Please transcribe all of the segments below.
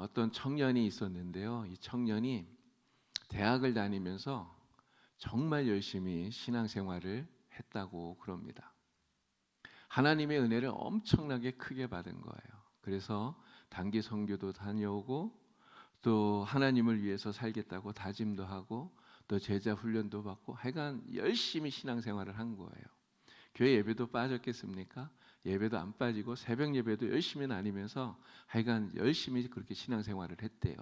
어떤 청년이 있었는데요. 이 청년이 대학을 다니면서 정말 열심히 신앙생활을 했다고 그럽니다. 하나님의 은혜를 엄청나게 크게 받은 거예요. 그래서 단기 선교도 다녀오고 또 하나님을 위해서 살겠다고 다짐도 하고 또 제자 훈련도 받고 하여간 열심히 신앙생활을 한 거예요. 교회 예배도 빠졌겠습니까? 예배도 안 빠지고 새벽 예배도 열심히 다니면서 하여간 열심히 그렇게 신앙생활을 했대요.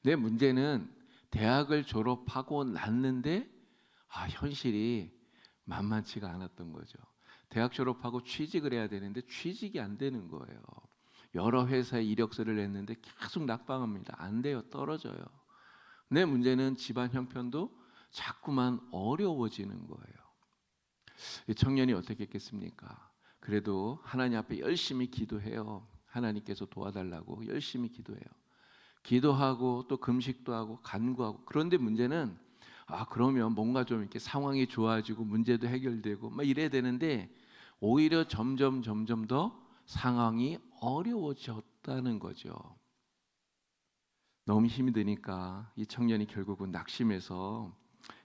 내 문제는 대학을 졸업하고 났는데 현실이 만만치가 않았던 거죠. 대학 졸업하고 취직을 해야 되는데 취직이 안 되는 거예요. 여러 회사에 이력서를 냈는데 계속 낙방합니다. 안 돼요. 떨어져요. 내 문제는 집안 형편도 자꾸만 어려워지는 거예요. 이 청년이 어떻게 했겠습니까? 그래도 하나님 앞에 열심히 기도해요. 하나님께서 도와달라고 열심히 기도해요. 기도하고 또 금식도 하고 간구하고. 그런데 문제는 그러면 뭔가 좀 이렇게 상황이 좋아지고 문제도 해결되고 막 이래야 되는데 오히려 점점 더 상황이 어려워졌다는 거죠. 너무 힘이 드니까 이 청년이 결국은 낙심해서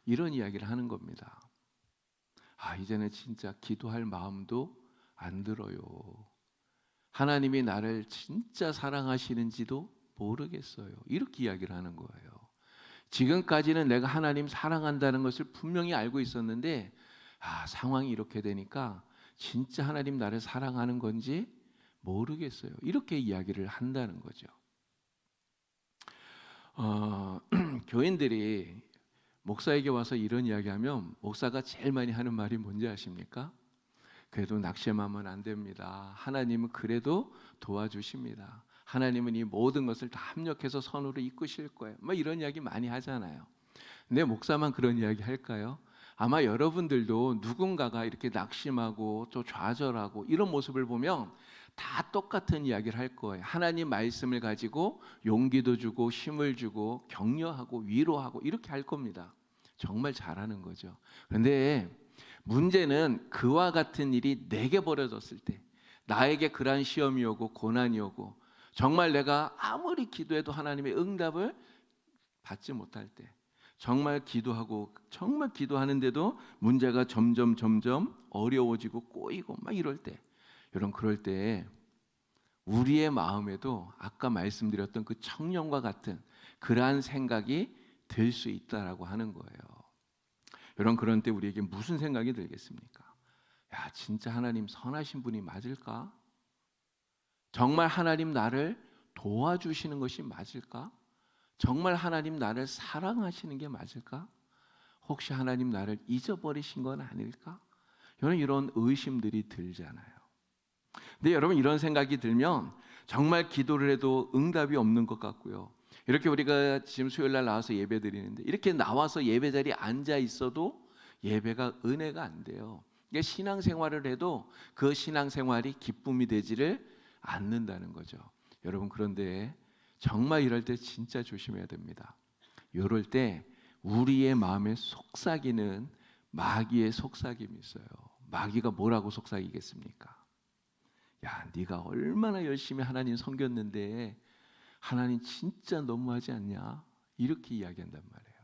이런 이야기를 하는 겁니다. 이제는 진짜 기도할 마음도 안 들어요. 하나님이 나를 진짜 사랑하시는지도 모르겠어요. 이렇게 이야기를 하는 거예요. 지금까지는 내가 하나님 사랑한다는 것을 분명히 알고 있었는데 상황이 이렇게 되니까 진짜 하나님 나를 사랑하는 건지 모르겠어요. 이렇게 이야기를 한다는 거죠. 교인들이 목사에게 와서 이런 이야기하면 목사가 제일 많이 하는 말이 뭔지 아십니까? 그래도 낙심하면 안 됩니다. 하나님은 그래도 도와주십니다. 하나님은 이 모든 것을 다 합력해서 선으로 이끄실 거예요. 이런 이야기 많이 하잖아요. 근데 목사만 그런 이야기 할까요? 아마 여러분들도 누군가가 이렇게 낙심하고 또 좌절하고 이런 모습을 보면 다 똑같은 이야기를 할 거예요. 하나님 말씀을 가지고 용기도 주고 힘을 주고 격려하고 위로하고 이렇게 할 겁니다. 정말 잘하는 거죠. 그런데 문제는 그와 같은 일이 내게 벌어졌을 때, 나에게 그러한 시험이 오고 고난이 오고 정말 내가 아무리 기도해도 하나님의 응답을 받지 못할 때, 정말 기도하는데도 문제가 점점 어려워지고 꼬이고 막 이럴 때, 여러분 그럴 때 우리의 마음에도 아까 말씀드렸던 그 청년과 같은 그러한 생각이 들 수 있다라고 하는 거예요. 여러분 그런 때 우리에게 무슨 생각이 들겠습니까? 진짜 하나님 선하신 분이 맞을까? 정말 하나님 나를 도와주시는 것이 맞을까? 정말 하나님 나를 사랑하시는 게 맞을까? 혹시 하나님 나를 잊어버리신 건 아닐까? 여러분 이런 의심들이 들잖아요. 근데 여러분 이런 생각이 들면 정말 기도를 해도 응답이 없는 것 같고요. 이렇게 우리가 지금 수요일날 나와서 예배 드리는데 이렇게 나와서 예배 자리에 앉아 있어도 예배가 은혜가 안 돼요. 그러니까 신앙생활을 해도 그 신앙생활이 기쁨이 되지를 않는다는 거죠. 여러분 그런데 정말 이럴 때 진짜 조심해야 됩니다. 이럴 때 우리의 마음에 속삭이는 마귀의 속삭임이 있어요. 마귀가 뭐라고 속삭이겠습니까? 네가 얼마나 열심히 하나님 섬겼는데 하나님 진짜 너무하지 않냐? 이렇게 이야기한단 말이에요.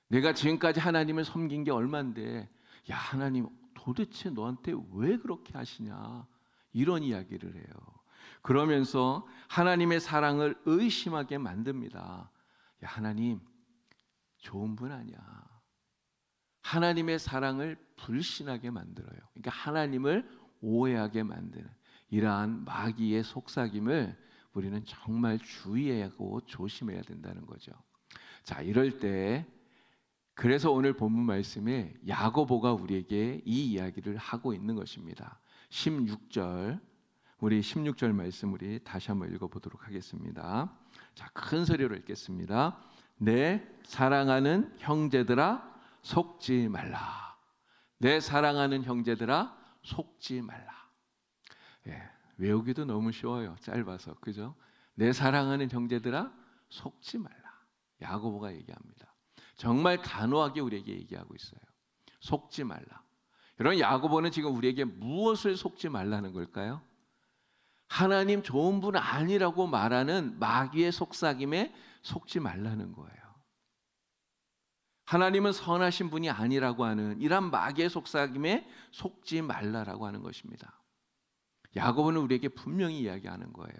내가 지금까지 하나님을 섬긴 게 얼만데 하나님 도대체 너한테 왜 그렇게 하시냐? 이런 이야기를 해요. 그러면서 하나님의 사랑을 의심하게 만듭니다. 하나님 좋은 분 아니야. 하나님의 사랑을 불신하게 만들어요. 그러니까 하나님을 오해하게 만드는 이러한 마귀의 속삭임을 우리는 정말 주의해야 하고 조심해야 된다는 거죠. 자, 이럴 때 그래서 오늘 본문 말씀에 야고보가 우리에게 이 이야기를 하고 있는 것입니다. 16절 우리 16절 말씀 우리 다시 한번 읽어보도록 하겠습니다. 자, 큰 소리로 읽겠습니다. 내 사랑하는 형제들아 속지 말라. 내 사랑하는 형제들아 속지 말라. 외우기도 너무 쉬워요. 짧아서 그죠? 내 사랑하는 형제들아 속지 말라. 야고보가 얘기합니다. 정말 단호하게 우리에게 얘기하고 있어요. 속지 말라. 여러분 야고보는 지금 우리에게 무엇을 속지 말라는 걸까요? 하나님 좋은 분 아니라고 말하는 마귀의 속삭임에 속지 말라는 거예요. 하나님은 선하신 분이 아니라고 하는 이런 마귀의 속삭임에 속지 말라라고 하는 것입니다. 야고보는 우리에게 분명히 이야기하는 거예요.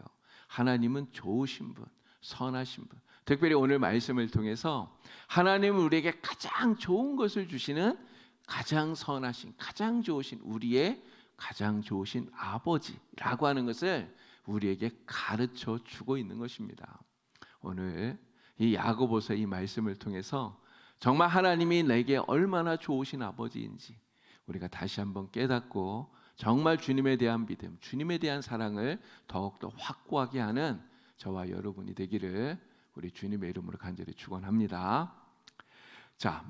하나님은 좋으신 분, 선하신 분. 특별히 오늘 말씀을 통해서 하나님은 우리에게 가장 좋은 것을 주시는 가장 선하신, 가장 좋으신 우리의 가장 좋으신 아버지라고 하는 것을 우리에게 가르쳐 주고 있는 것입니다. 오늘 이 야고보서 이 말씀을 통해서 정말 하나님이 내게 얼마나 좋으신 아버지인지 우리가 다시 한번 깨닫고 정말 주님에 대한 믿음, 주님에 대한 사랑을 더욱더 확고하게 하는 저와 여러분이 되기를 우리 주님의 이름으로 간절히 축원합니다. 자,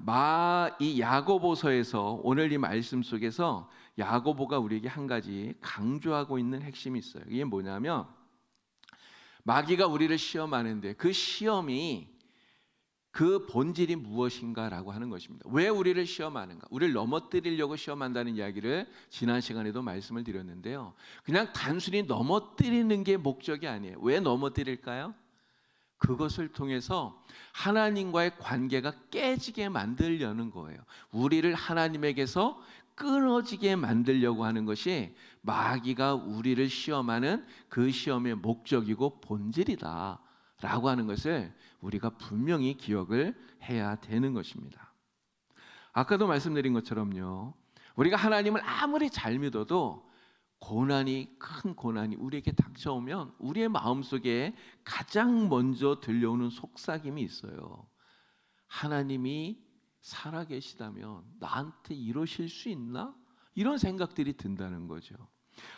이 야고보서에서 오늘 이 말씀 속에서 야고보가 우리에게 한 가지 강조하고 있는 핵심이 있어요. 이게 뭐냐면 마귀가 우리를 시험하는데 그 시험이 그 본질이 무엇인가라고 하는 것입니다. 왜 우리를 시험하는가? 우리를 넘어뜨리려고 시험한다는 이야기를 지난 시간에도 말씀을 드렸는데요. 그냥 단순히 넘어뜨리는 게 목적이 아니에요. 왜 넘어뜨릴까요? 그것을 통해서 하나님과의 관계가 깨지게 만들려는 거예요. 우리를 하나님에게서 끊어지게 만들려고 하는 것이 마귀가 우리를 시험하는 그 시험의 목적이고 본질이다 라고 하는 것을 우리가 분명히 기억을 해야 되는 것입니다. 아까도 말씀드린 것처럼요, 우리가 하나님을 아무리 잘 믿어도 큰 고난이 우리에게 닥쳐오면 우리의 마음속에 가장 먼저 들려오는 속삭임이 있어요. 하나님이 살아계시다면 나한테 이러실 수 있나? 이런 생각들이 든다는 거죠.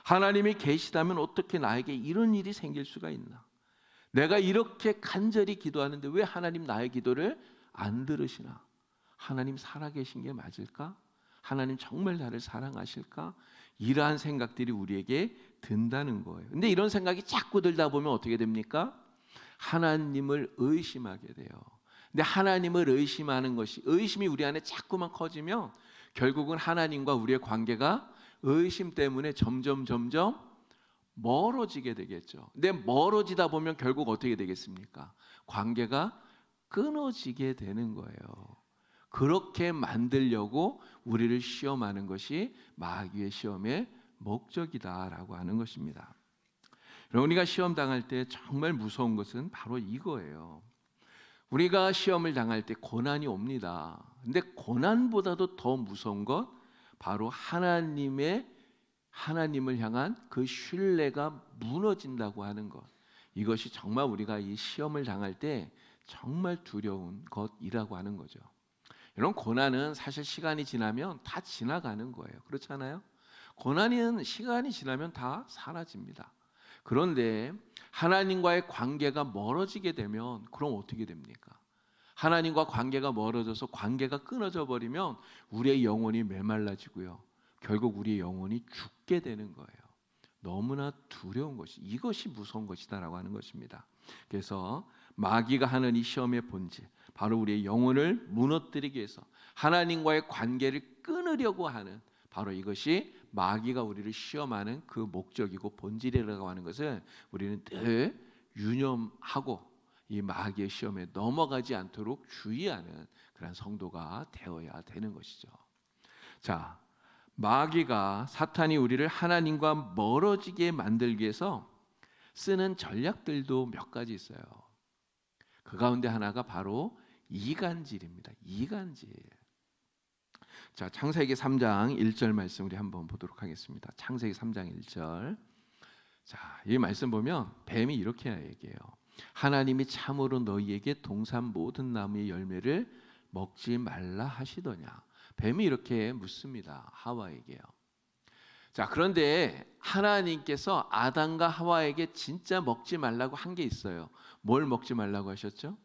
하나님이 계시다면 어떻게 나에게 이런 일이 생길 수가 있나? 내가 이렇게 간절히 기도하는데 왜 하나님 나의 기도를 안 들으시나? 하나님 살아계신 게 맞을까? 하나님 정말 나를 사랑하실까? 이러한 생각들이 우리에게 든다는 거예요. 근데 이런 생각이 자꾸 들다 보면 어떻게 됩니까? 하나님을 의심하게 돼요. 근데 하나님을 의심하는 것이, 의심이 우리 안에 자꾸만 커지면 결국은 하나님과 우리의 관계가 의심 때문에 점점 멀어지게 되겠죠. 근데 멀어지다 보면 결국 어떻게 되겠습니까? 관계가 끊어지게 되는 거예요. 그렇게 만들려고 우리를 시험하는 것이 마귀의 시험의 목적이다라고 하는 것입니다. 우리가 시험 당할 때 정말 무서운 것은 바로 이거예요. 우리가 시험을 당할 때 고난이 옵니다. 근데 고난보다도 더 무서운 것 바로 하나님을 향한 그 신뢰가 무너진다고 하는 것. 이것이 정말 우리가 이 시험을 당할 때 정말 두려운 것이라고 하는 거죠. 이런 고난은 사실 시간이 지나면 다 지나가는 거예요. 그렇잖아요? 고난은 시간이 지나면 다 사라집니다. 그런데 하나님과의 관계가 멀어지게 되면 그럼 어떻게 됩니까? 하나님과 관계가 멀어져서 관계가 끊어져 버리면 우리의 영혼이 메말라지고요. 결국 우리의 영혼이 죽게 되는 거예요. 너무나 두려운 것이, 이것이 무서운 것이다라고 하는 것입니다. 그래서 마귀가 하는 이 시험의 본질, 바로 우리의 영혼을 무너뜨리기 위해서 하나님과의 관계를 끊으려고 하는 바로 이것이 마귀가 우리를 시험하는 그 목적이고 본질이라고 하는 것을 우리는 늘 유념하고 이 마귀의 시험에 넘어가지 않도록 주의하는 그런 성도가 되어야 되는 것이죠. 자, 마귀가, 사탄이 우리를 하나님과 멀어지게 만들기 위해서 쓰는 전략들도 몇 가지 있어요. 그 가운데 하나가 바로 이간질입니다. 이간질. 자, 창세기 3장 1절 말씀 우리 한번 보도록 하겠습니다. 창세기 3장 1절. 자, 이 말씀 보면 뱀이 이렇게 얘기해요. 하나님이 참으로 너희에게 동산 모든 나무의 열매를 먹지 말라 하시더냐. 뱀이 이렇게 묻습니다. 하와에게요. 자, 그런데 하나님께서 아담과 하와에게 진짜 먹지 말라고 한 게 있어요. 뭘 먹지 말라고 하셨죠?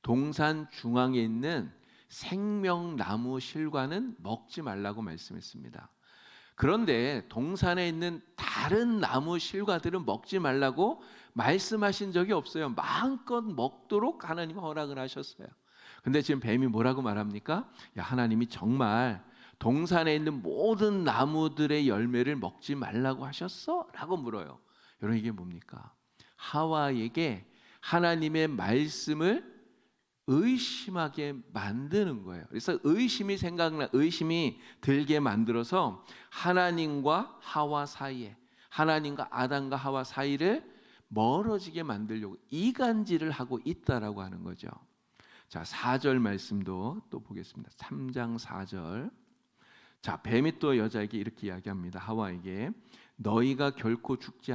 동산 중앙에 있는 생명나무 실과는 먹지 말라고 말씀했습니다. 그런데 동산에 있는 다른 나무 실과들은 먹지 말라고 말씀하신 적이 없어요. 마음껏 먹도록 하나님이 허락을 하셨어요. 근데 지금 뱀이 뭐라고 말합니까? 야, 하나님이 정말 동산에 있는 모든 나무들의 열매를 먹지 말라고 하셨어? 라고 물어요. 여러분 이게 뭡니까? 하와에게 하나님의 말씀을 의심하게 만드는 거예요. 그래서 의심이 들게 만들어서 하나님과 하와 사이에, 하나님과 아담과 하와 사이를 멀어지게 만들려고 이간질을 하고 있다라고 하는 거죠. 자, 4절 말씀도 또 보겠습니다. 3장 4절. 자, 뱀이 또 여자에게 이렇게 이야기합니다. 하와에게 너희가 결코 죽지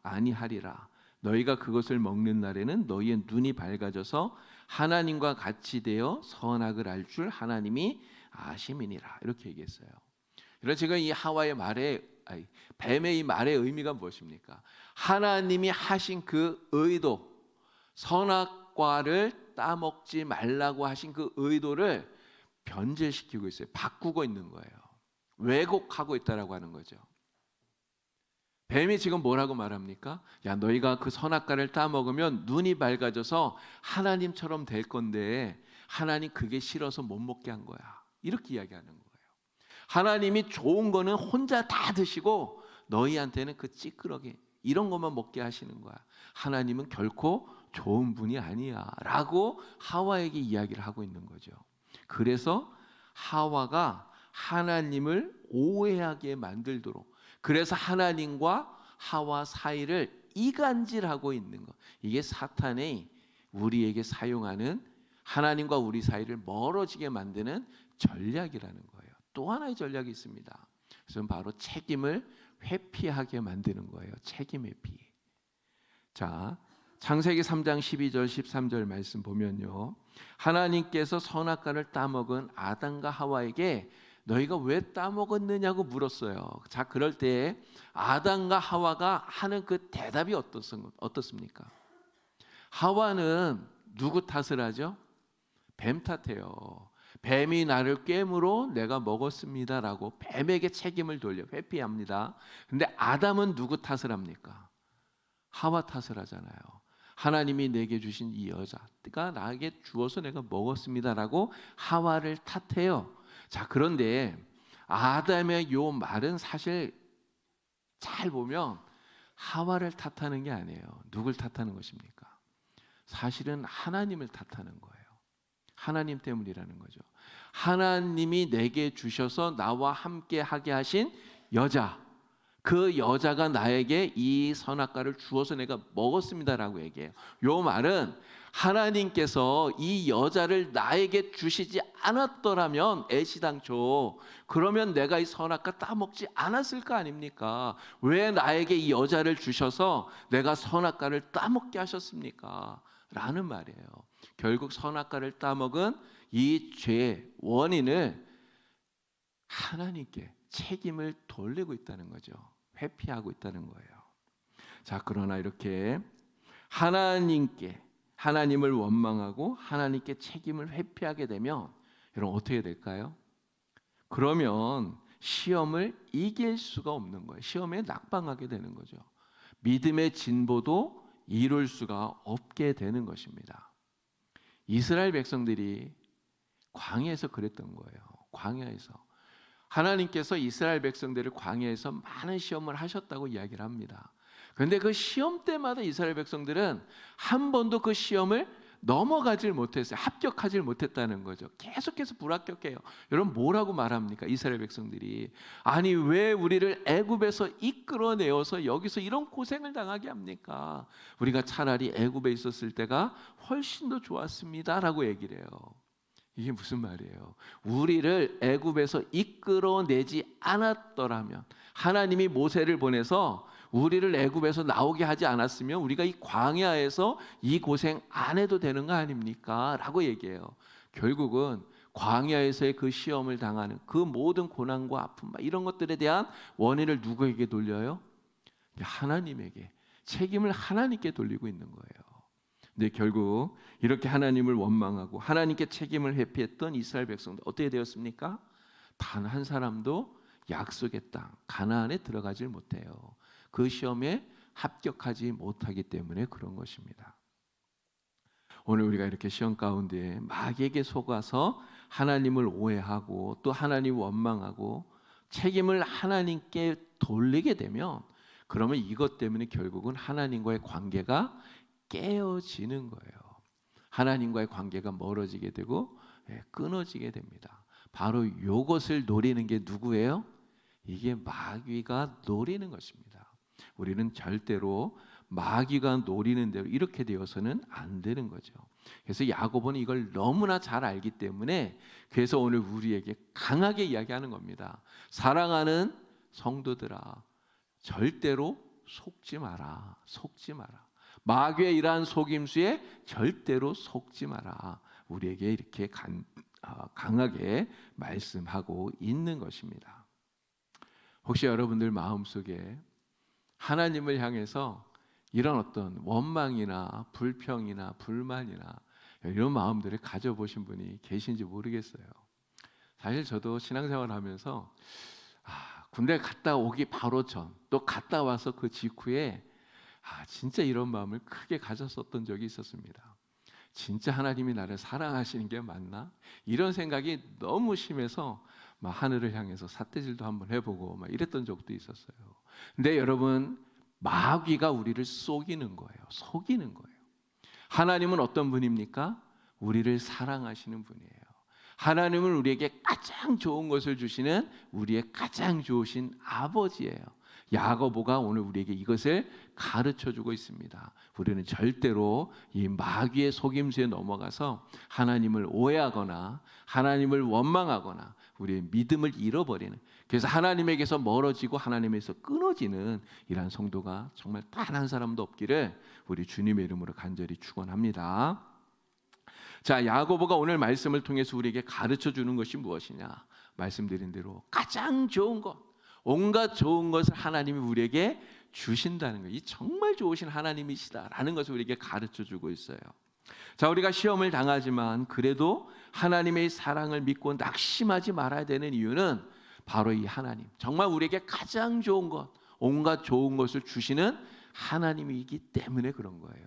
아니하리라. 너희가 그것을 먹는 날에는 너희의 눈이 밝아져서 하나님과 같이 되어 선악을 알 줄 하나님이 아심이니라. 이렇게 얘기했어요. 그래서 지금 이 하와의 뱀의 이 말의 의미가 무엇입니까? 하나님이 하신 그 의도, 선악과를 따먹지 말라고 하신 그 의도를 변질시키고 있어요. 바꾸고 있는 거예요. 왜곡하고 있다라고 하는 거죠. 뱀이 지금 뭐라고 말합니까? 야, 너희가 그 선악과를 따먹으면 눈이 밝아져서 하나님처럼 될 건데 하나님 그게 싫어서 못 먹게 한 거야. 이렇게 이야기하는 거예요. 하나님이 좋은 거는 혼자 다 드시고 너희한테는 그 찌끄러기 이런 것만 먹게 하시는 거야. 하나님은 결코 좋은 분이 아니야 라고 하와에게 이야기를 하고 있는 거죠. 그래서 하와가 하나님을 오해하게 만들도록, 그래서 하나님과 하와 사이를 이간질하고 있는 것, 이게 사탄이 우리에게 사용하는 하나님과 우리 사이를 멀어지게 만드는 전략이라는 거예요. 또 하나의 전략이 있습니다. 그것은 바로 책임을 회피하게 만드는 거예요. 책임 회피. 자, 창세기 3장 12절 13절 말씀 보면요, 하나님께서 선악과를 따먹은 아담과 하와에게 너희가 왜 따먹었느냐고 물었어요. 자, 그럴 때 아담과 하와가 하는 그 대답이 어떻습니까? 하와는 누구 탓을 하죠? 뱀 탓해요. 뱀이 나를 꿰물어 내가 먹었습니다라고 뱀에게 책임을 돌려 회피합니다. 근데 아담은 누구 탓을 합니까? 하와 탓을 하잖아요. 하나님이 내게 주신 이 여자가 나에게 주어서 내가 먹었습니다라고 하와를 탓해요. 자, 그런데 아담의 요 말은 사실 잘 보면 하와를 탓하는 게 아니에요. 누굴 탓하는 것입니까? 사실은 하나님을 탓하는 거예요. 하나님 때문이라는 거죠. 하나님이 내게 주셔서 나와 함께 하게 하신 여자, 그 여자가 나에게 이 선악과를 주어서 내가 먹었습니다라고 얘기해요. 요 말은 하나님께서 이 여자를 나에게 주시지 않았더라면 애시당초 그러면 내가 이 선악과 따먹지 않았을 거 아닙니까? 왜 나에게 이 여자를 주셔서 내가 선악과를 따먹게 하셨습니까? 라는 말이에요. 결국 선악과를 따먹은 이 죄의 원인을 하나님께 책임을 돌리고 있다는 거죠. 회피하고 있다는 거예요. 자, 그러나 이렇게 하나님을 원망하고 하나님께 책임을 회피하게 되면 여러분 어떻게 될까요? 그러면 시험을 이길 수가 없는 거예요. 시험에 낙방하게 되는 거죠. 믿음의 진보도 이룰 수가 없게 되는 것입니다. 이스라엘 백성들이 광야에서 그랬던 거예요. 광야에서 하나님께서 이스라엘 백성들을 광야에서 많은 시험을 하셨다고 이야기를 합니다. 그런데 그 시험 때마다 이스라엘 백성들은 한 번도 그 시험을 넘어가질 못했어요. 합격하질 못했다는 거죠. 계속해서 불합격해요. 여러분 뭐라고 말합니까? 이스라엘 백성들이 아니 왜 우리를 애굽에서 이끌어내어서 여기서 이런 고생을 당하게 합니까? 우리가 차라리 애굽에 있었을 때가 훨씬 더 좋았습니다라고 얘기를 해요. 이게 무슨 말이에요? 우리를 애굽에서 이끌어내지 않았더라면, 하나님이 모세를 보내서 우리를 애굽에서 나오게 하지 않았으면 우리가 이 광야에서 이 고생 안 해도 되는 거 아닙니까? 라고 얘기해요. 결국은 광야에서의 그 시험을 당하는 그 모든 고난과 아픔 이런 것들에 대한 원인을 누구에게 돌려요? 하나님에게, 책임을 하나님께 돌리고 있는 거예요. 근데 결국 이렇게 하나님을 원망하고 하나님께 책임을 회피했던 이스라엘 백성들 어떻게 되었습니까? 단 한 사람도 약속의 땅 가나안에 들어가질 못해요. 그 시험에 합격하지 못하기 때문에 그런 것입니다. 오늘 우리가 이렇게 시험 가운데 마귀에게 속아서 하나님을 오해하고 또 하나님을 원망하고 책임을 하나님께 돌리게 되면 그러면 이것 때문에 결국은 하나님과의 관계가 깨어지는 거예요. 하나님과의 관계가 멀어지게 되고 끊어지게 됩니다. 바로 이것을 노리는 게 누구예요? 이게 마귀가 노리는 것입니다. 우리는 절대로 마귀가 노리는 대로 이렇게 되어서는 안 되는 거죠. 그래서 야고보는 이걸 너무나 잘 알기 때문에 그래서 오늘 우리에게 강하게 이야기하는 겁니다. 사랑하는 성도들아, 절대로 속지 마라. 속지 마라. 마귀의 이러한 속임수에 절대로 속지 마라. 우리에게 이렇게 강하게 말씀하고 있는 것입니다. 혹시 여러분들 마음속에 하나님을 향해서 이런 어떤 원망이나 불평이나 불만이나 이런 마음들을 가져보신 분이 계신지 모르겠어요. 사실 저도 신앙생활 하면서 군대 갔다 오기 바로 전, 또 갔다 와서 그 직후에 진짜 이런 마음을 크게 가졌었던 적이 있었습니다. 진짜 하나님이 나를 사랑하시는 게 맞나? 이런 생각이 너무 심해서 막 하늘을 향해서 삿대질도 한번 해보고 막 이랬던 적도 있었어요. 근데 여러분, 마귀가 우리를 속이는 거예요. 속이는 거예요. 하나님은 어떤 분입니까? 우리를 사랑하시는 분이에요. 하나님은 우리에게 가장 좋은 것을 주시는 우리의 가장 좋으신 아버지예요. 야고보가 오늘 우리에게 이것을 가르쳐주고 있습니다. 우리는 절대로 이 마귀의 속임수에 넘어가서 하나님을 오해하거나 하나님을 원망하거나 우리의 믿음을 잃어버리는, 그래서 하나님에게서 멀어지고 하나님에서 끊어지는 이러한 성도가 정말 단 한 사람도 없기를 우리 주님의 이름으로 간절히 축원합니다. 자, 야고보가 오늘 말씀을 통해서 우리에게 가르쳐주는 것이 무엇이냐? 말씀드린 대로 가장 좋은 것, 온갖 좋은 것을 하나님이 우리에게 주신다는 거예요. 이 정말 좋으신 하나님이시다라는 것을 우리에게 가르쳐주고 있어요. 자, 우리가 시험을 당하지만 그래도 하나님의 사랑을 믿고 낙심하지 말아야 되는 이유는 바로 이 하나님, 정말 우리에게 가장 좋은 것, 온갖 좋은 것을 주시는 하나님이기 때문에 그런 거예요.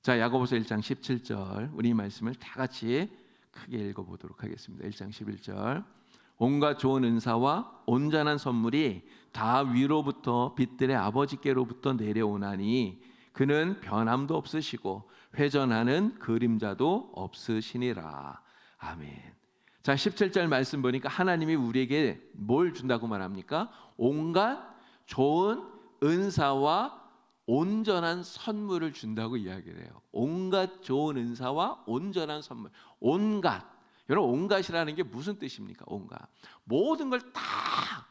자, 야고보서 1장 17절 우리 말씀을 다 같이 크게 읽어보도록 하겠습니다. 1장 11절 온갖 좋은 은사와 온전한 선물이 다 위로부터 빛들의 아버지께로부터 내려오나니 그는 변함도 없으시고 회전하는 그림자도 없으시니라. 아멘. 자, 17절 말씀 보니까 하나님이 우리에게 뭘 준다고 말합니까? 온갖 좋은 은사와 온전한 선물을 준다고 이야기를 해요. 온갖 좋은 은사와 온전한 선물. 온갖. 여러분, 온갖이라는 게 무슨 뜻입니까? 온갖. 모든 걸 다,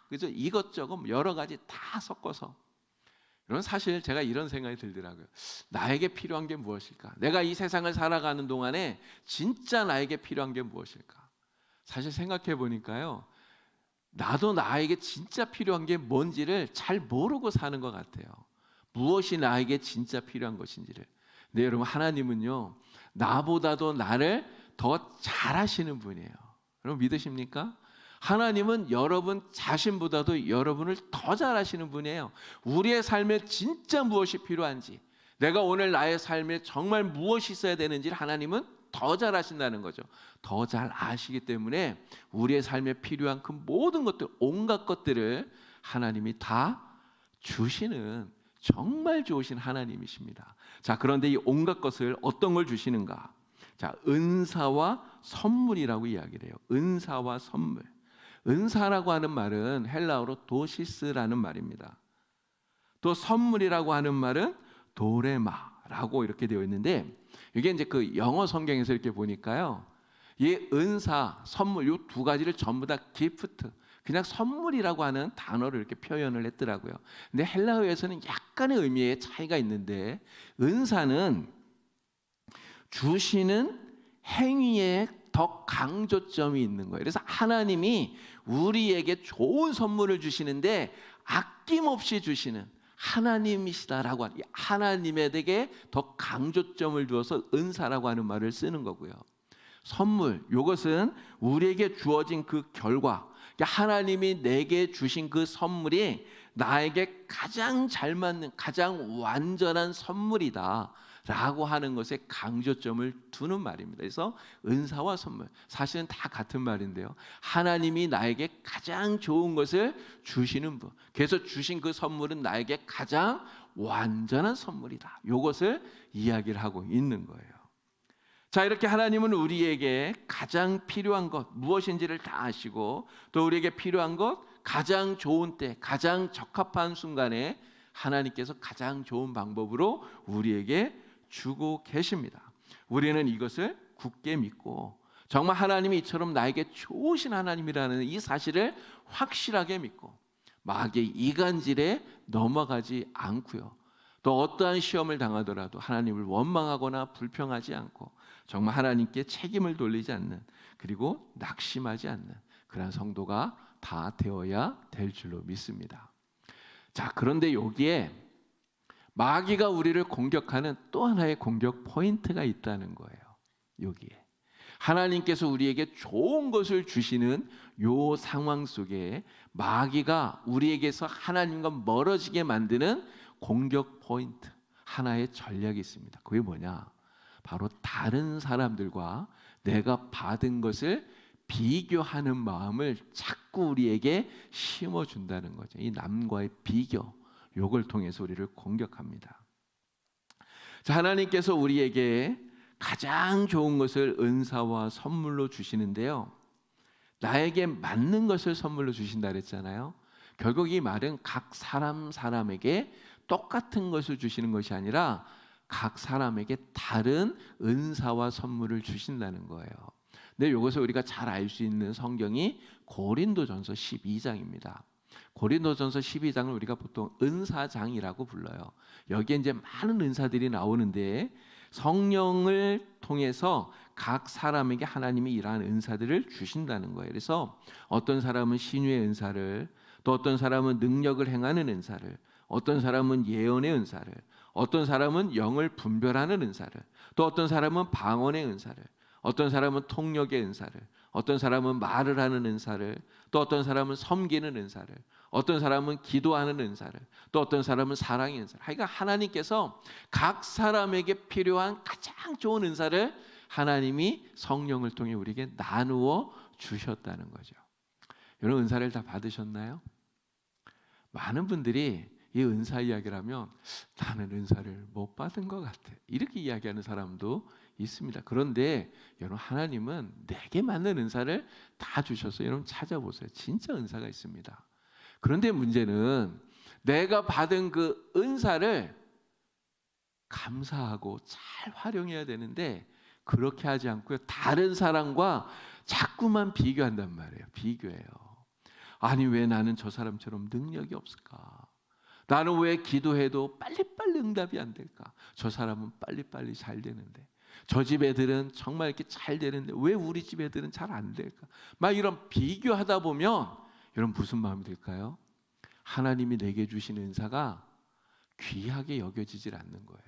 그죠? 이것저것 여러 가지 다 섞어서. 여러분, 사실 제가 이런 생각이 들더라고요. 나에게 필요한 게 무엇일까? 내가 이 세상을 살아가는 동안에 진짜 나에게 필요한 게 무엇일까? 사실 생각해 보니까요, 나도 나에게 진짜 필요한 게 뭔지를 잘 모르고 사는 것 같아요. 무엇이 나에게 진짜 필요한 것인지를. 근데 여러분, 하나님은요, 나보다도 나를 더 잘하시는 분이에요. 여러분, 믿으십니까? 하나님은 여러분 자신보다도 여러분을 더 잘하시는 분이에요. 우리의 삶에 진짜 무엇이 필요한지, 내가 오늘 나의 삶에 정말 무엇이 있어야 되는지를 하나님은 더 잘 아신다는 거죠. 더 잘 아시기 때문에 우리의 삶에 필요한 그 모든 것들, 온갖 것들을 하나님이 다 주시는 정말 좋으신 하나님이십니다. 자, 그런데 이 온갖 것을 어떤 걸 주시는가? 자, 은사와 선물이라고 이야기를 해요. 은사와 선물. 은사라고 하는 말은 헬라어로 도시스라는 말입니다. 또 선물이라고 하는 말은 도레마라고 이렇게 되어 있는데, 이게 이제 그 영어 성경에서 이렇게 보니까요, 이 은사, 선물, 이 두 가지를 전부 다 기프트, 그냥 선물이라고 하는 단어를 이렇게 표현을 했더라고요. 근데 헬라어에서는 약간의 의미의 차이가 있는데, 은사는 주시는 행위에 더 강조점이 있는 거예요. 그래서 하나님이 우리에게 좋은 선물을 주시는데 아낌없이 주시는 하나님이시다라고 하는, 하나님에게 더 강조점을 두어서 은사라고 하는 말을 쓰는 거고요. 선물, 이것은 우리에게 주어진 그 결과, 하나님이 내게 주신 그 선물이 나에게 가장 잘 맞는, 가장 완전한 선물이다 라고 하는 것에 강조점을 두는 말입니다. 그래서 은사와 선물, 사실은 다 같은 말인데요. 하나님이 나에게 가장 좋은 것을 주시는 분, 그래서 주신 그 선물은 나에게 가장 완전한 선물이다. 이것을 이야기를 하고 있는 거예요. 자, 이렇게 하나님은 우리에게 가장 필요한 것 무엇인지를 다 아시고, 또 우리에게 필요한 것 가장 좋은 때, 가장 적합한 순간에 하나님께서 가장 좋은 방법으로 우리에게 주고 계십니다. 우리는 이것을 굳게 믿고 정말 하나님이 이처럼 나에게 좋으신 하나님이라는 이 사실을 확실하게 믿고 마귀의 이간질에 넘어가지 않고요. 또 어떠한 시험을 당하더라도 하나님을 원망하거나 불평하지 않고 정말 하나님께 책임을 돌리지 않는, 그리고 낙심하지 않는 그런 성도가 다 되어야 될 줄로 믿습니다. 자, 그런데 여기에 마귀가 우리를 공격하는 또 하나의 공격 포인트가 있다는 거예요. 여기에 하나님께서 우리에게 좋은 것을 주시는 요 상황 속에 마귀가 우리에게서 하나님과 멀어지게 만드는 공격 포인트, 하나의 전략이 있습니다. 그게 뭐냐? 바로 다른 사람들과 내가 받은 것을 비교하는 마음을 자꾸 우리에게 심어준다는 거죠. 이 남과의 비교, 요걸 통해서 우리를 공격합니다. 자, 하나님께서 우리에게 가장 좋은 것을 은사와 선물로 주시는데요, 나에게 맞는 것을 선물로 주신다 그랬잖아요. 결국 이 말은 각 사람에게 똑같은 것을 주시는 것이 아니라 각 사람에게 다른 은사와 선물을 주신다는 거예요. 근데 이것을 우리가 잘 알 수 있는 성경이 고린도전서 12장입니다. 고린도전서 12장을 우리가 보통 은사장이라고 불러요. 여기에 이제 많은 은사들이 나오는데 성령을 통해서 각 사람에게 하나님이 이러한 은사들을 주신다는 거예요. 그래서 어떤 사람은 신유의 은사를, 또 어떤 사람은 능력을 행하는 은사를, 어떤 사람은 예언의 은사를, 어떤 사람은 영을 분별하는 은사를, 또 어떤 사람은 방언의 은사를, 어떤 사람은 통역의 은사를, 어떤 사람은 말을 하는 은사를, 또 어떤 사람은 섬기는 은사를, 어떤 사람은 기도하는 은사를, 또 어떤 사람은 사랑의 은사를. 그러니까 하나님께서 각 사람에게 필요한 가장 좋은 은사를 하나님이 성령을 통해 우리에게 나누어 주셨다는 거죠. 이런 은사를 다 받으셨나요? 많은 분들이 이 은사 이야기를 하면 나는 은사를 못 받은 것 같아, 이렇게 이야기하는 사람도 있습니다. 그런데 여러분, 하나님은 내게 맞는 은사를 다 주셔서 여러분 찾아보세요. 진짜 은사가 있습니다. 그런데 문제는 내가 받은 그 은사를 감사하고 잘 활용해야 되는데 그렇게 하지 않고요, 다른 사람과 자꾸만 비교한단 말이에요. 비교해요. 아니, 왜 나는 저 사람처럼 능력이 없을까? 나는 왜 기도해도 빨리빨리 응답이 안 될까? 저 사람은 빨리빨리 잘 되는데, 저 집 애들은 정말 이렇게 잘 되는데 왜 우리 집 애들은 잘 안 될까? 막 이런 비교하다 보면 여러분 무슨 마음이 들까요? 하나님이 내게 주신 은사가 귀하게 여겨지질 않는 거예요.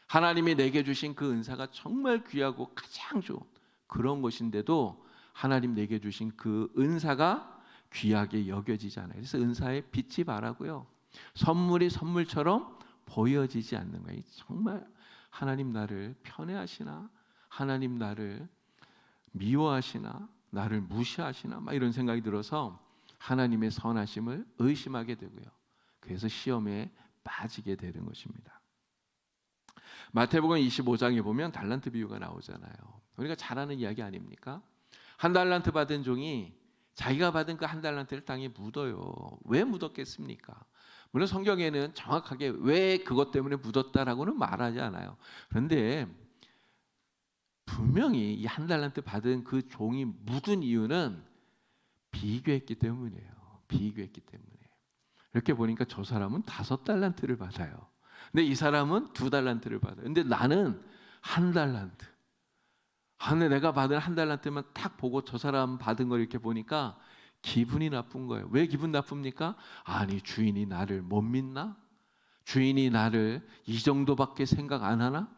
하나님이 내게 주신 그 은사가 정말 귀하고 가장 좋은 그런 것인데도 하나님 내게 주신 그 은사가 귀하게 여겨지지 않아요. 그래서 은사에 빛이 바라고요, 선물이 선물처럼 보여지지 않는 거예요. 정말 하나님 나를 편애하시나? 하나님 나를 미워하시나? 나를 무시하시나? 막 이런 생각이 들어서 하나님의 선하심을 의심하게 되고요, 그래서 시험에 빠지게 되는 것입니다. 마태복음 25장에 보면 달란트 비유가 나오잖아요. 우리가 잘 아는 이야기 아닙니까? 한 달란트 받은 종이 자기가 받은 그 한 달란트를 땅에 묻어요. 왜 묻었겠습니까? 물론 성경에는 정확하게 왜 그것 때문에 묻었다라고는 말하지 않아요. 그런데 분명히 이 한 달란트 받은 그 종이 묻은 이유는 비교했기 때문이에요. 비교했기 때문에. 이렇게 보니까 저 사람은 5달란트를 받아요. 근데 이 사람은 2달란트를 받아요. 근데 나는 한 달란트. 근데 내가 받은 한 달란트만 딱 보고 저 사람 받은 걸 이렇게 보니까 기분이 나쁜 거예요. 왜 기분 나쁩니까? 아니, 주인이 나를 못 믿나? 주인이 나를 이 정도밖에 생각 안 하나?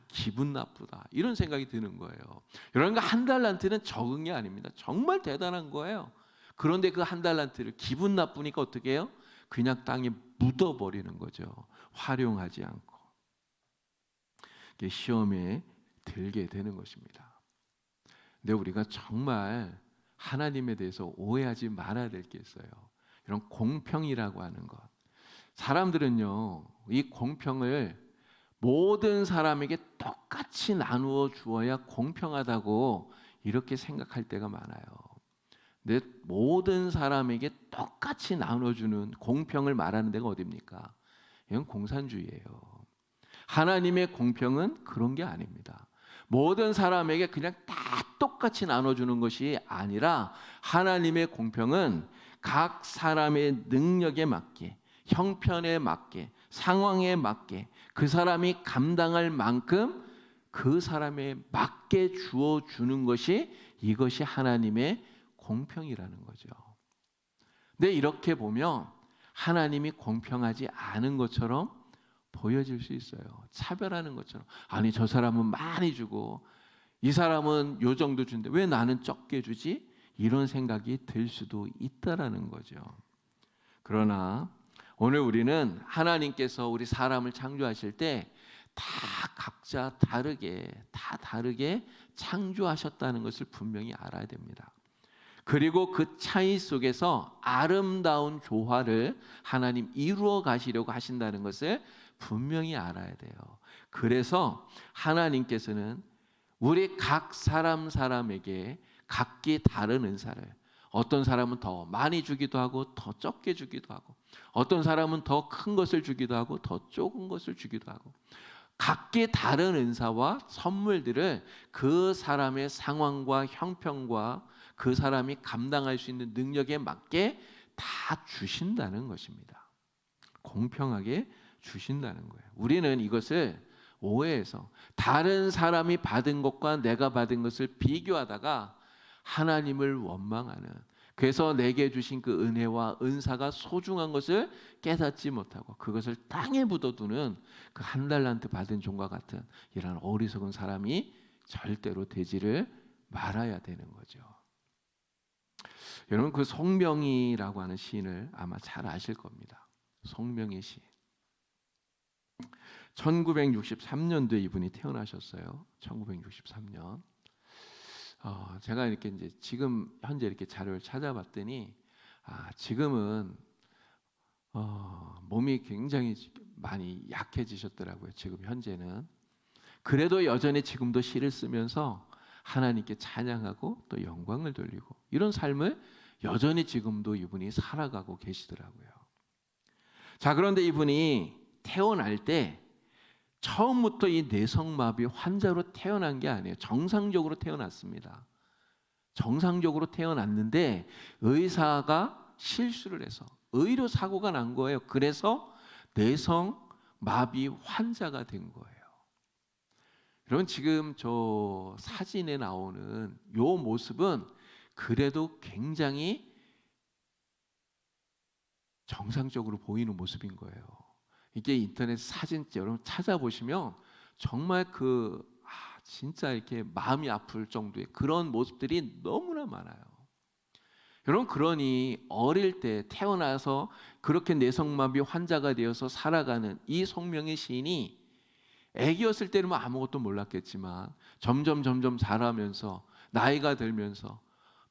기분 나쁘다, 이런 생각이 드는 거예요. 여러분, 한 달란트는 적은 게 아닙니다. 정말 대단한 거예요. 그런데 그 한 달란트를 기분 나쁘니까 어떻게 해요? 그냥 땅에 묻어버리는 거죠. 활용하지 않고. 시험에 들게 되는 것입니다. 근데 우리가 정말 하나님에 대해서 오해하지 말아야 될 게 있어요. 이런 공평이라고 하는 것. 사람들은요, 이 공평을 모든 사람에게 똑같이 나누어 주어야 공평하다고 이렇게 생각할 때가 많아요. 근데 모든 사람에게 똑같이 나눠주는 공평을 말하는 데가 어디입니까? 이건 공산주의예요. 하나님의 공평은 그런 게 아닙니다. 모든 사람에게 그냥 다 똑같이 나눠주는 것이 아니라 하나님의 공평은 각 사람의 능력에 맞게, 형편에 맞게, 상황에 맞게 그 사람이 감당할 만큼 그 사람에 맞게 주어주는 것이 이것이 하나님의 공평이라는 거죠. 근데 이렇게 보면 하나님이 공평하지 않은 것처럼 보여질 수 있어요. 차별하는 것처럼. 아니 저 사람은 많이 주고 이 사람은 요 정도 준대 왜 나는 적게 주지? 이런 생각이 들 수도 있다라는 거죠. 그러나 오늘 우리는 하나님께서 우리 사람을 창조하실 때 다 각자 다르게 창조하셨다는 것을 분명히 알아야 됩니다. 그리고 그 차이 속에서 아름다운 조화를 하나님 이루어 가시려고 하신다는 것을 분명히 알아야 돼요. 그래서 하나님께서는 우리 각 사람에게 각기 다른 은사를, 어떤 사람은 더 많이 주기도 하고 더 적게 주기도 하고, 어떤 사람은 더 큰 것을 주기도 하고 더 적은 것을 주기도 하고, 각기 다른 은사와 선물들을 그 사람의 상황과 형편과 그 사람이 감당할 수 있는 능력에 맞게 다 주신다는 것입니다. 공평하게 주신다는 거예요. 우리는 이것을 오해해서 다른 사람이 받은 것과 내가 받은 것을 비교하다가 하나님을 원망하는, 그래서 내게 주신 그 은혜와 은사가 소중한 것을 깨닫지 못하고 그것을 땅에 묻어두는 그 한 달란트 받은 종과 같은 이런 어리석은 사람이 절대로 되지를 말아야 되는 거죠. 여러분 그 송명이라고 하는 시인을 아마 잘 아실 겁니다. 송명의 시. 1963년도에 이분이 태어나셨어요. 1963년. 제가 이렇게 이제 지금 현재 이렇게 자료를 찾아봤더니 지금은 몸이 굉장히 많이 약해지셨더라고요. 지금 현재는. 그래도 여전히 지금도 시를 쓰면서 하나님께 찬양하고 또 영광을 돌리고 이런 삶을 여전히 지금도 이분이 살아가고 계시더라고요. 자, 그런데 이분이 태어날 때 처음부터 이 뇌성마비 환자로 태어난 게 아니에요. 정상적으로 태어났습니다. 정상적으로 태어났는데 의사가 실수를 해서 의료 사고가 난 거예요. 그래서 뇌성마비 환자가 된 거예요. 여러분 지금 저 사진에 나오는 요 모습은 그래도 굉장히 정상적으로 보이는 모습인 거예요. 이게 인터넷 사진 여러분 찾아보시면 정말 진짜 이렇게 마음이 아플 정도의 그런 모습들이 너무나 많아요. 여러분 그러니 어릴 때 태어나서 그렇게 뇌성마비 환자가 되어서 살아가는 이 송명의 시인이 애기였을 때는 뭐 아무것도 몰랐겠지만 점점 자라면서 나이가 들면서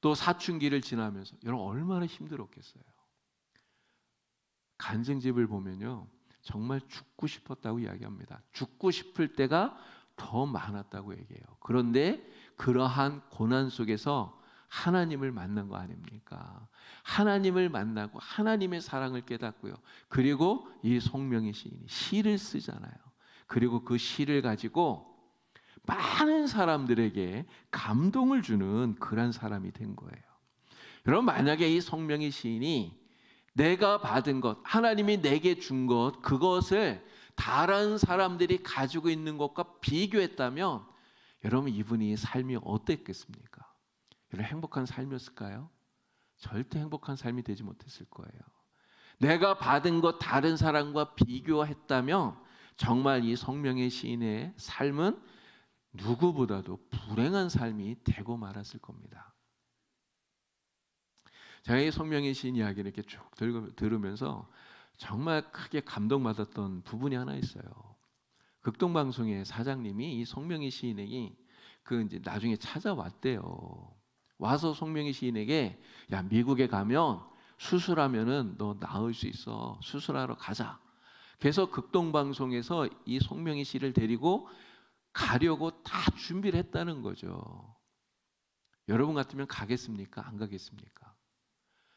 또 사춘기를 지나면서 여러분 얼마나 힘들었겠어요. 간증집을 보면요 정말 죽고 싶었다고 이야기합니다. 죽고 싶을 때가 더 많았다고 얘기해요. 그런데 그러한 고난 속에서 하나님을 만난 거 아닙니까? 하나님을 만나고 하나님의 사랑을 깨닫고요. 그리고 이 송명의 시인이 시를 쓰잖아요. 그리고 그 시를 가지고 많은 사람들에게 감동을 주는 그런 사람이 된 거예요. 여러분 만약에 이 송명의 시인이 내가 받은 것, 하나님이 내게 준 것, 그것을 다른 사람들이 가지고 있는 것과 비교했다면 여러분 이분이 삶이 어땠겠습니까? 여러분 행복한 삶이었을까요? 절대 행복한 삶이 되지 못했을 거예요. 내가 받은 것 다른 사람과 비교했다면 정말 이 송명의 시인의 삶은 누구보다도 불행한 삶이 되고 말았을 겁니다. 제가 이 송명의 시인 이야기를 이렇게 쭉 들으면서 정말 크게 감동받았던 부분이 하나 있어요. 극동방송의 사장님이 이 송명희 시인에게 이제 나중에 찾아왔대요. 와서 송명희 시인에게 야, 미국에 가면 수술하면은 너 나을 수 있어. 수술하러 가자. 그래서 극동방송에서 이 송명희 씨를 데리고 가려고 다 준비를 했다는 거죠. 여러분 같으면 가겠습니까? 안 가겠습니까?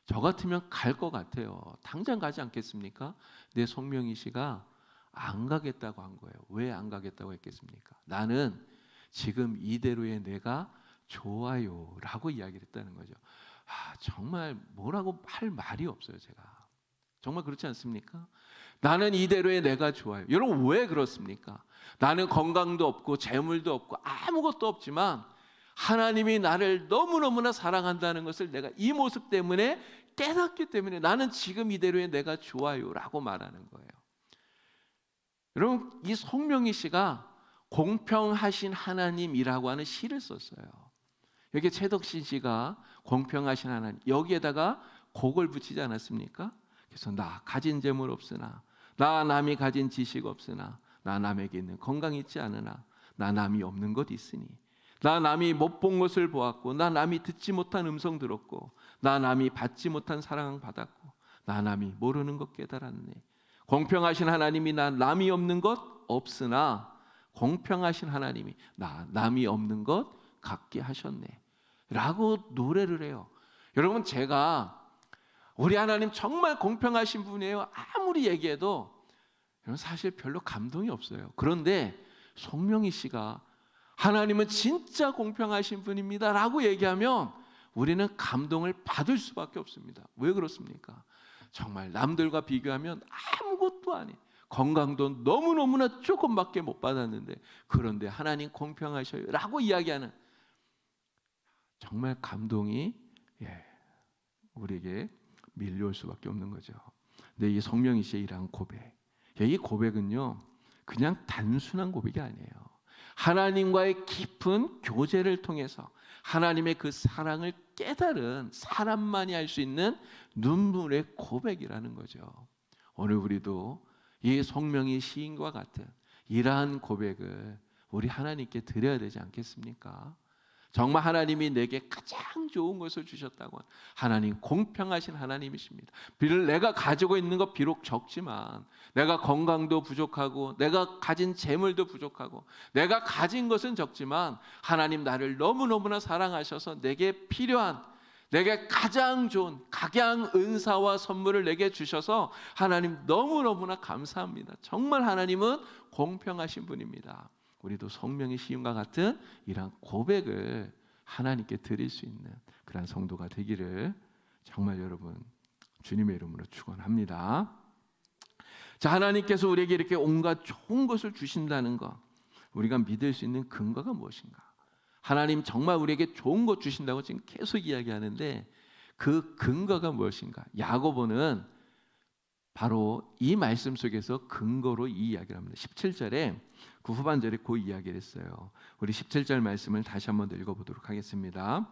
저 같으면 갈 것 같아요. 당장 가지 않겠습니까? 근데 송명희 씨가 안 가겠다고 한 거예요. 왜 안 가겠다고 했겠습니까? 나는 지금 이대로의 내가 좋아요 라고 이야기를 했다는 거죠. 정말 뭐라고 할 말이 없어요. 제가 정말 그렇지 않습니까? 나는 이대로의 내가 좋아요. 여러분 왜 그렇습니까? 나는 건강도 없고 재물도 없고 아무것도 없지만 하나님이 나를 너무너무나 사랑한다는 것을 내가 이 모습 때문에 깨닫기 때문에 나는 지금 이대로의 내가 좋아요 라고 말하는 거예요. 여러분 이 송명희 씨가 공평하신 하나님이라고 하는 시를 썼어요. 여기 최덕신 씨가 공평하신 하나님, 여기에다가 곡을 붙이지 않았습니까? 그래서 나 가진 재물 없으나, 나 남이 가진 지식 없으나, 나 남에게 있는 건강이 있지 않으나, 나 남이 없는 것 있으니, 나 남이 못 본 것을 보았고, 나 남이 듣지 못한 음성 들었고, 나 남이 받지 못한 사랑 받았고, 나 남이 모르는 것 깨달았네. 공평하신 하나님이 나 남이 없는 것 없으나 공평하신 하나님이 나 남이 없는 것 갖게 하셨네 라고 노래를 해요. 여러분 제가 우리 하나님 정말 공평하신 분이에요 아무리 얘기해도 사실 별로 감동이 없어요. 그런데 송명희 씨가 하나님은 진짜 공평하신 분입니다 라고 얘기하면 우리는 감동을 받을 수밖에 없습니다. 왜 그렇습니까? 정말 남들과 비교하면 아무것도 아니에요. 건강도 너무너무나 조금밖에 못 받았는데 그런데 하나님 공평하셔요 라고 이야기하는 정말 감동이 우리에게 밀려올 수밖에 없는 거죠. 근데 이 송명희 씨의 이러한 고백, 이 고백은요 그냥 단순한 고백이 아니에요. 하나님과의 깊은 교제를 통해서 하나님의 그 사랑을 깨달은 사람만이 할 수 있는 눈물의 고백이라는 거죠. 오늘 우리도 이 송명희 시인과 같은 이러한 고백을 우리 하나님께 드려야 되지 않겠습니까? 정말 하나님이 내게 가장 좋은 것을 주셨다고 하나님 공평하신 하나님이십니다. 비록 내가 가지고 있는 것 비록 적지만 내가 건강도 부족하고 내가 가진 재물도 부족하고 내가 가진 것은 적지만 하나님 나를 너무너무나 사랑하셔서 내게 필요한 내게 가장 좋은 각양 은사와 선물을 내게 주셔서 하나님 너무너무나 감사합니다. 정말 하나님은 공평하신 분입니다. 우리도 송명희 시인과 같은 이러한 고백을 하나님께 드릴 수 있는 그런 성도가 되기를 정말 여러분 주님의 이름으로 축원합니다. 자, 하나님께서 우리에게 이렇게 온갖 좋은 것을 주신다는 것, 우리가 믿을 수 있는 근거가 무엇인가? 하나님 정말 우리에게 좋은 것 주신다고 지금 계속 이야기하는데 그 근거가 무엇인가? 야고보는 바로 이 말씀 속에서 근거로 이 이야기를 합니다. 17절에 그 후반절에 그 이야기를 했어요. 우리 17절 말씀을 다시 한번 읽어보도록 하겠습니다.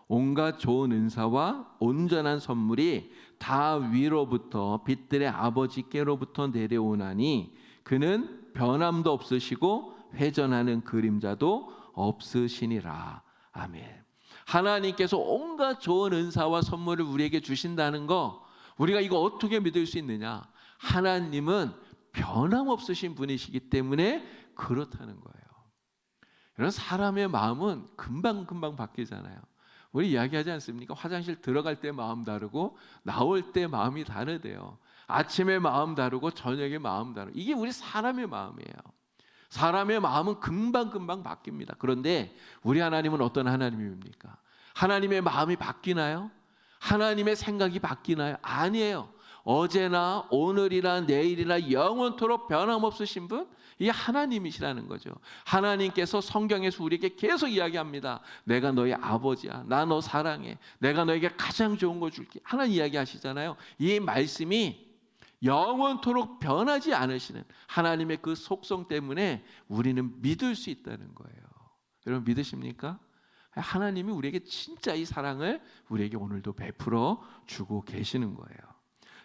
온갖 좋은 은사와 온전한 선물이 다 위로부터 빛들의 아버지께로부터 내려오나니 그는 변함도 없으시고 회전하는 그림자도 없으시니라. 아멘. 하나님께서 온갖 좋은 은사와 선물을 우리에게 주신다는 거 우리가 이거 어떻게 믿을 수 있느냐? 하나님은 변함없으신 분이시기 때문에 그렇다는 거예요. 이런 사람의 마음은 금방금방 바뀌잖아요. 우리 이야기하지 않습니까? 화장실 들어갈 때 마음 다르고 나올 때 마음이 다르대요. 아침에 마음 다르고 저녁에 마음 다르고 이게 우리 사람의 마음이에요. 사람의 마음은 금방금방 바뀝니다. 그런데 우리 하나님은 어떤 하나님입니까? 하나님의 마음이 바뀌나요? 하나님의 생각이 바뀌나요? 아니에요. 어제나 오늘이나 내일이나 영원토록 변함없으신 분? 이게 하나님이시라는 거죠. 하나님께서 성경에서 우리에게 계속 이야기합니다. 내가 너의 아버지야. 나 너 사랑해. 내가 너에게 가장 좋은 거 줄게. 하나님 이야기하시잖아요. 이 말씀이 영원토록 변하지 않으시는 하나님의 그 속성 때문에 우리는 믿을 수 있다는 거예요. 여러분 믿으십니까? 하나님이 우리에게 진짜 이 사랑을 우리에게 오늘도 베풀어 주고 계시는 거예요.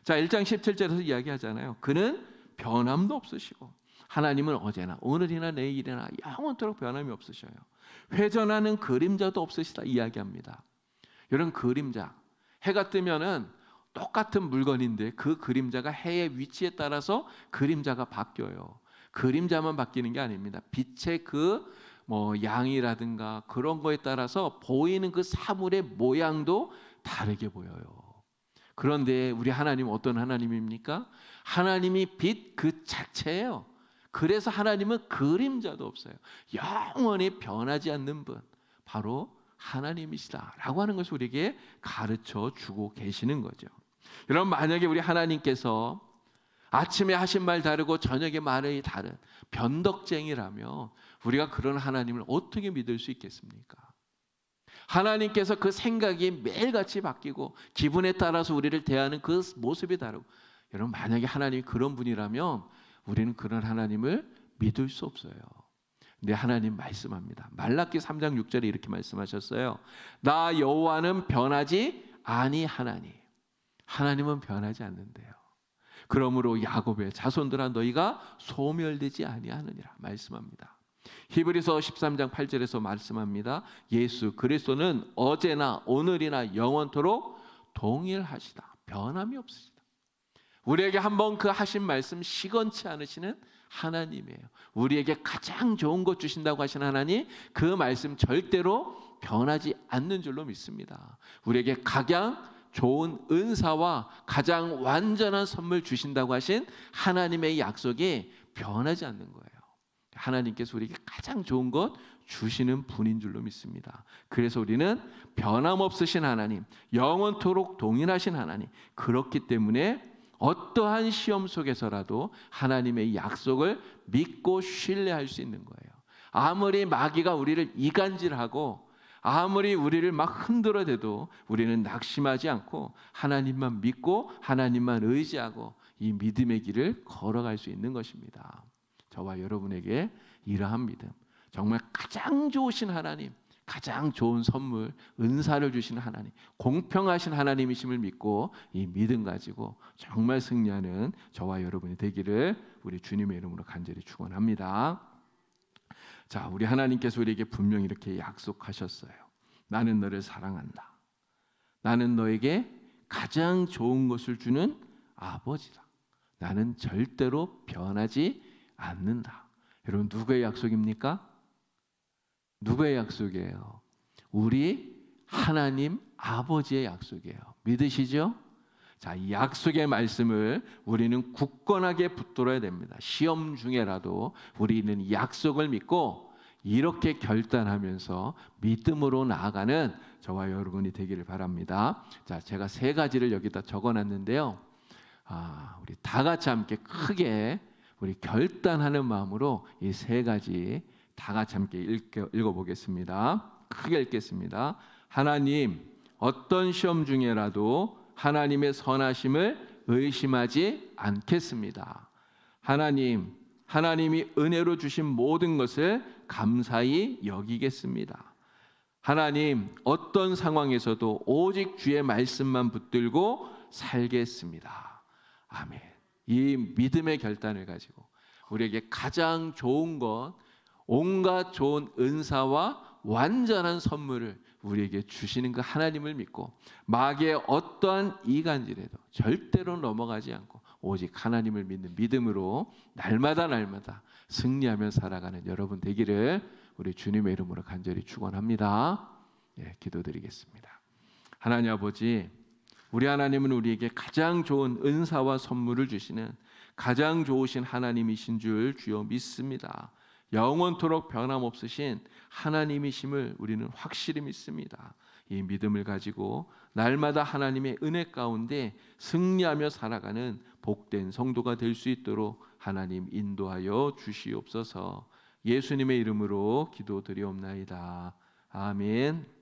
자, 1장 17절에서 이야기하잖아요. 그는 변함도 없으시고 하나님은 어제나 오늘이나 내일이나 영원토록 변함이 없으셔요. 회전하는 그림자도 없으시다 이야기합니다. 이런 그림자, 해가 뜨면은 똑같은 물건인데 그 그림자가 해의 위치에 따라서 그림자가 바뀌어요. 그림자만 바뀌는 게 아닙니다. 빛의 그 양이라든가 그런 거에 따라서 보이는 그 사물의 모양도 다르게 보여요. 그런데 우리 하나님은 어떤 하나님입니까? 하나님이 빛 그 자체예요. 그래서 하나님은 그림자도 없어요. 영원히 변하지 않는 분, 바로 하나님이시다라고 하는 것을 우리에게 가르쳐 주고 계시는 거죠. 여러분, 만약에 우리 하나님께서 아침에 하신 말 다르고 저녁에 말이 다른 변덕쟁이라면 우리가 그런 하나님을 어떻게 믿을 수 있겠습니까? 하나님께서 그 생각이 매일같이 바뀌고 기분에 따라서 우리를 대하는 그 모습이 다르고, 여러분, 만약에 하나님이 그런 분이라면 우리는 그런 하나님을 믿을 수 없어요. 근데 하나님 말씀합니다. 말라기 3장 6절에 이렇게 말씀하셨어요. 나 여호와는 변하지 아니하나니. 하나님은 변하지 않는데요. 그러므로 야곱의 자손들아 너희가 소멸되지 아니하느니라 말씀합니다. 히브리서 13장 8절에서 말씀합니다. 예수 그리스도는 어제나 오늘이나 영원토록 동일하시다. 변함이 없으시다. 우리에게 한번 그 하신 말씀 시건치 않으시는 하나님이에요. 우리에게 가장 좋은 것 주신다고 하신 하나님, 그 말씀 절대로 변하지 않는 줄로 믿습니다. 우리에게 가장 좋은 은사와 가장 완전한 선물 주신다고 하신 하나님의 약속이 변하지 않는 거예요. 하나님께서 우리에게 가장 좋은 것 주시는 분인 줄로 믿습니다. 그래서 우리는 변함없으신 하나님, 영원토록 동일하신 하나님, 그렇기 때문에 어떠한 시험 속에서라도 하나님의 약속을 믿고 신뢰할 수 있는 거예요. 아무리 마귀가 우리를 이간질하고 아무리 우리를 막 흔들어대도 우리는 낙심하지 않고 하나님만 믿고 하나님만 의지하고 이 믿음의 길을 걸어갈 수 있는 것입니다. 저와 여러분에게 이러한 믿음, 정말 가장 좋으신 하나님, 가장 좋은 선물, 은사를 주시는 하나님, 공평하신 하나님이심을 믿고 이 믿음 가지고 정말 승리하는 저와 여러분이 되기를 우리 주님의 이름으로 간절히 축원합니다. 자, 우리 하나님께서 우리에게 분명히 이렇게 약속하셨어요. 나는 너를 사랑한다. 나는 너에게 가장 좋은 것을 주는 아버지다. 나는 절대로 변하지 않는다. 여러분, 누구의 약속입니까? 누구의 약속이에요? 우리 하나님 아버지의 약속이에요. 믿으시죠? 자, 이 약속의 말씀을 우리는 굳건하게 붙들어야 됩니다. 시험 중에라도 우리는 이 약속을 믿고 이렇게 결단하면서 믿음으로 나아가는 저와 여러분이 되기를 바랍니다. 자, 제가 3가지를 여기다 적어놨는데요. 우리 다 같이 함께 크게 우리 결단하는 마음으로 이 3가지 다 같이 함께 읽어보겠습니다. 크게 읽겠습니다. 하나님, 어떤 시험 중에라도 하나님의 선하심을 의심하지 않겠습니다. 하나님, 하나님이 은혜로 주신 모든 것을 감사히 여기겠습니다. 하나님, 어떤 상황에서도 오직 주의 말씀만 붙들고 살겠습니다. 아멘. 이 믿음의 결단을 가지고 우리에게 가장 좋은 것, 온갖 좋은 은사와 완전한 선물을 우리에게 주시는 그 하나님을 믿고 마귀의 어떠한 이간질에도 절대로 넘어가지 않고 오직 하나님을 믿는 믿음으로 날마다 승리하며 살아가는 여러분 되기를 우리 주님의 이름으로 간절히 축원합니다. 기도드리겠습니다. 하나님 아버지, 우리 하나님은 우리에게 가장 좋은 은사와 선물을 주시는 가장 좋으신 하나님이신 줄 주여 믿습니다. 영원토록 변함없으신 하나님이심을 우리는 확실히 믿습니다. 이 믿음을 가지고 날마다 하나님의 은혜 가운데 승리하며 살아가는 복된 성도가 될 수 있도록 하나님 인도하여 주시옵소서. 예수님의 이름으로 기도드리옵나이다. 아멘.